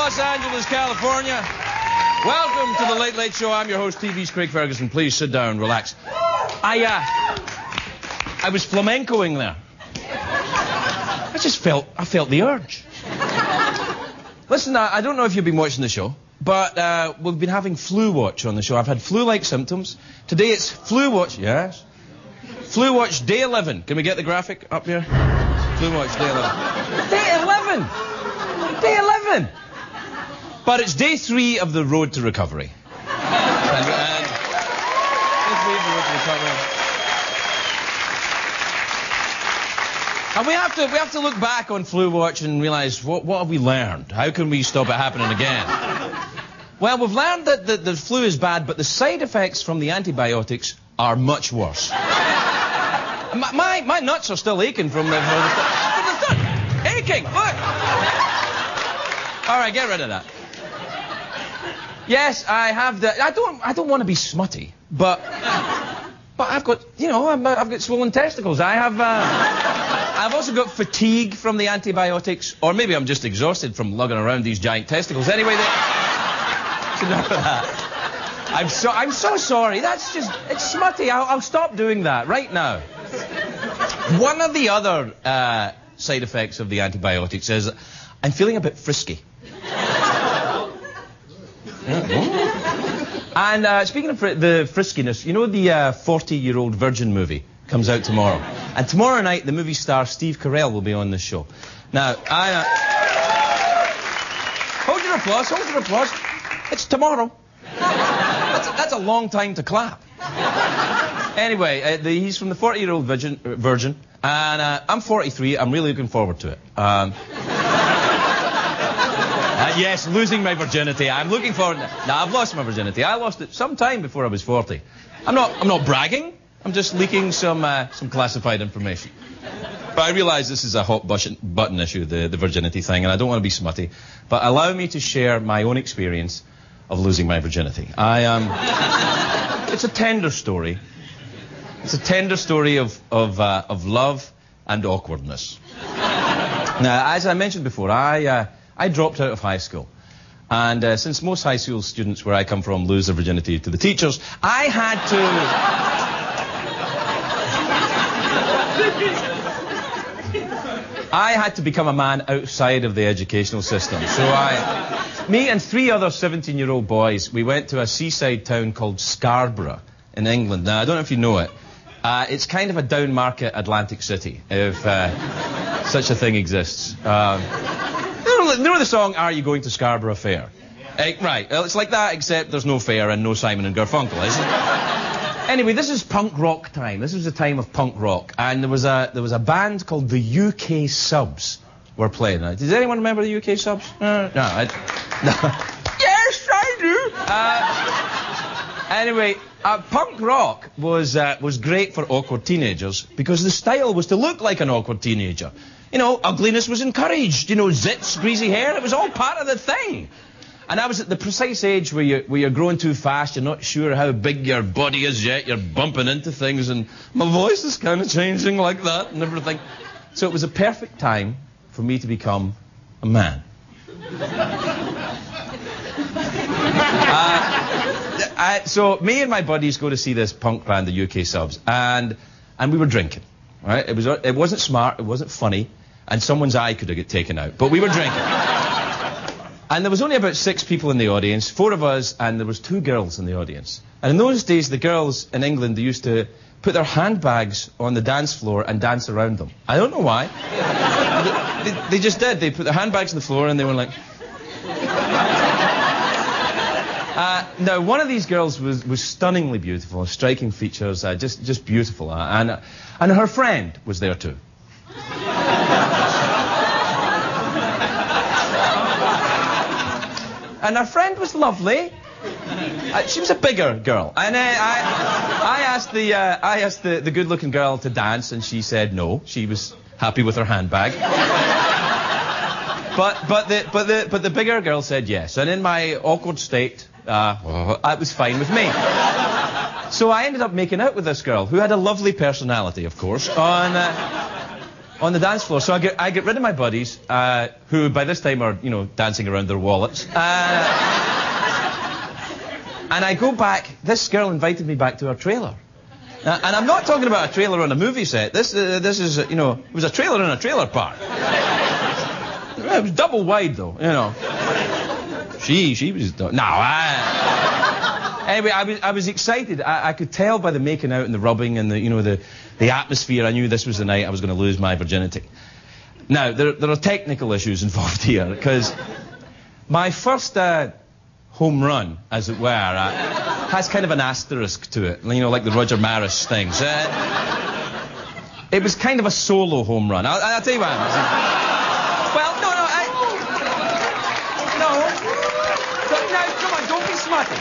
Los Angeles, California. Welcome to the Late Late Show. I'm your host, TV's Craig Ferguson. Please sit down, relax. I was flamencoing there. I felt the urge. Listen, I don't know if you've been watching the show, but we've been having flu watch on the show. I've had flu-like symptoms. Today it's flu watch. Yes. Flu watch day 11. Can we get the graphic up here? Flu watch day 11. Day 11. Day 11. But it's day 3 of the road to recovery. Day 3 of the road to recovery. And we have to look back on Flu Watch and realise what have we learned? How can we stop it happening again? Well, we've learned that the flu is bad, but the side effects from the antibiotics are much worse. My nuts are still aching from the aching. Look. All right, get rid of that. Yes, I have the. I don't want to be smutty, but I've got, I've got swollen testicles. I've also got fatigue from the antibiotics, or maybe I'm just exhausted from lugging around these giant testicles. Anyway, enough of that. I'm so sorry. It's smutty. I'll stop doing that right now. One of the other side effects of the antibiotics is I'm feeling a bit frisky. And speaking of the friskiness, you know the 40-Year-Old Virgin movie comes out tomorrow. And tomorrow night, the movie star Steve Carell will be on this show. Now, hold your applause. It's tomorrow. That's a long time to clap. Anyway, he's from the 40-Year-Old Virgin, and I'm 43. I'm really looking forward to it. Yes, losing my virginity. I'm looking forward to it. No, I've lost my virginity. I lost it some time before I was 40. I'm not bragging. I'm just leaking some classified information. But I realise this is a hot button issue, the virginity thing, and I don't want to be smutty. But allow me to share my own experience of losing my virginity. It's a tender story. It's a tender story of love and awkwardness. Now, as I mentioned before, I dropped out of high school. And since most high school students where I come from lose their virginity to the teachers, I had to become a man outside of the educational system. So me and 3 other 17-year-old boys, we went to a seaside town called Scarborough in England. Now, I don't know if you know it. It's kind of a down-market Atlantic City, if such a thing exists. You know the song, Are You Going to Scarborough Fair? Right, well, it's like that, except there's no fair and no Simon and Garfunkel, isn't it? Anyway, this is punk rock time. This was the time of punk rock. And there was a band called the UK Subs were playing. Does anyone remember the UK Subs? No. Yes, I do. Anyway, punk rock was great for awkward teenagers because the style was to look like an awkward teenager. Ugliness was encouraged. Zits, greasy hair, it was all part of the thing. And I was at the precise age where you're growing too fast, you're not sure how big your body is yet, you're bumping into things, and my voice is kind of changing like that and everything. So it was a perfect time for me to become a man. So me and my buddies go to see this punk band, the UK Subs, and we were drinking. Right? It wasn't smart, it wasn't funny, and someone's eye could have got taken out, but we were drinking. And there was only about 6 people in the audience, 4 of us, and there was 2 girls in the audience. And in those days, the girls in England, they used to put their handbags on the dance floor and dance around them. I don't know why. They just did. They put their handbags on the floor and they were like... Now, one of these girls was stunningly beautiful, striking features, just beautiful. And her friend was there too. And her friend was lovely. She was a bigger girl. And I asked the good-looking girl to dance, and she said no. She was happy with her handbag. But the bigger girl said yes. And in my awkward state, it was fine with me. So I ended up making out with this girl, who had a lovely personality, of course, on on the dance floor. So I get rid of my buddies, who by this time are, you know, dancing around their wallets. And I go back. This girl invited me back to her trailer. And I'm not talking about a trailer on a movie set. This is, you know, it was a trailer in a trailer park. It was double wide, though, you know. She was... Anyway, I was excited. I could tell by the making out and the rubbing and the, you know, the atmosphere. I knew this was the night I was going to lose my virginity. Now, there are technical issues involved here, because my first home run, as it were, has kind of an asterisk to it, you know, like the Roger Maris things. It was kind of a solo home run. I'll tell you what happened. Well, no, now, come on, don't be smutty.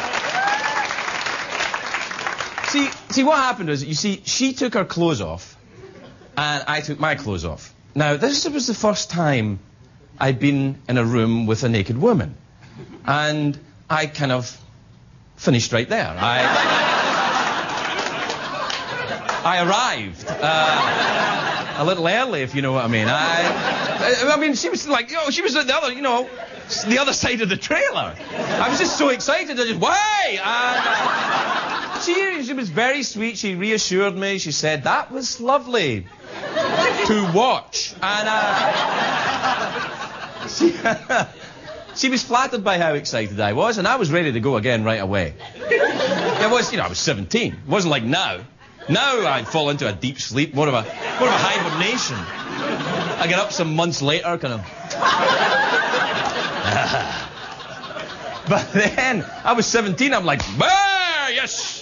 See, what happened was, you see, she took her clothes off, and I took my clothes off. Now, this was the first time I'd been in a room with a naked woman, and I kind of finished right there. I arrived a little early, if you know what I mean. I mean, she was like, you know, she was at the other, you know, the other side of the trailer. I was just so excited. I just, why? She was very sweet. She reassured me. She said, that was lovely to watch. And she was flattered by how excited I was, and I was ready to go again right away. It was, you know, I was 17. It wasn't like now. Now I'd fall into a deep sleep, more of a hibernation. I get up some months later, kind of. But then I was 17. I'm like, yes.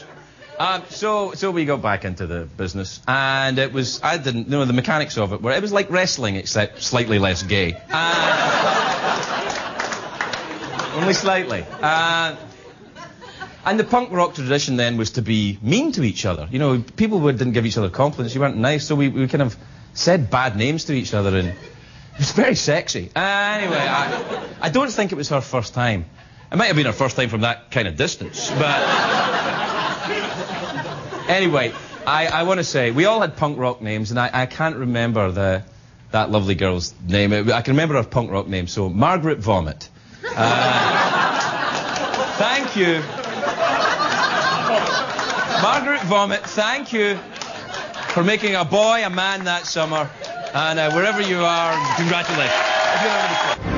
So we got back into the business, and it was, I didn't know the mechanics of it. Where it was like wrestling, except slightly less gay. Only slightly. And the punk rock tradition then was to be mean to each other. You know, people didn't give each other compliments. You weren't nice, so we kind of said bad names to each other, and it was very sexy. Anyway, I don't think it was her first time. It might have been her first time from that kind of distance, but... Anyway, I want to say, we all had punk rock names, and I can't remember that lovely girl's name. I can remember her punk rock name, so Margaret Vomit. Thank you. Margaret Vomit, thank you for making a boy a man that summer. And wherever you are, congratulations.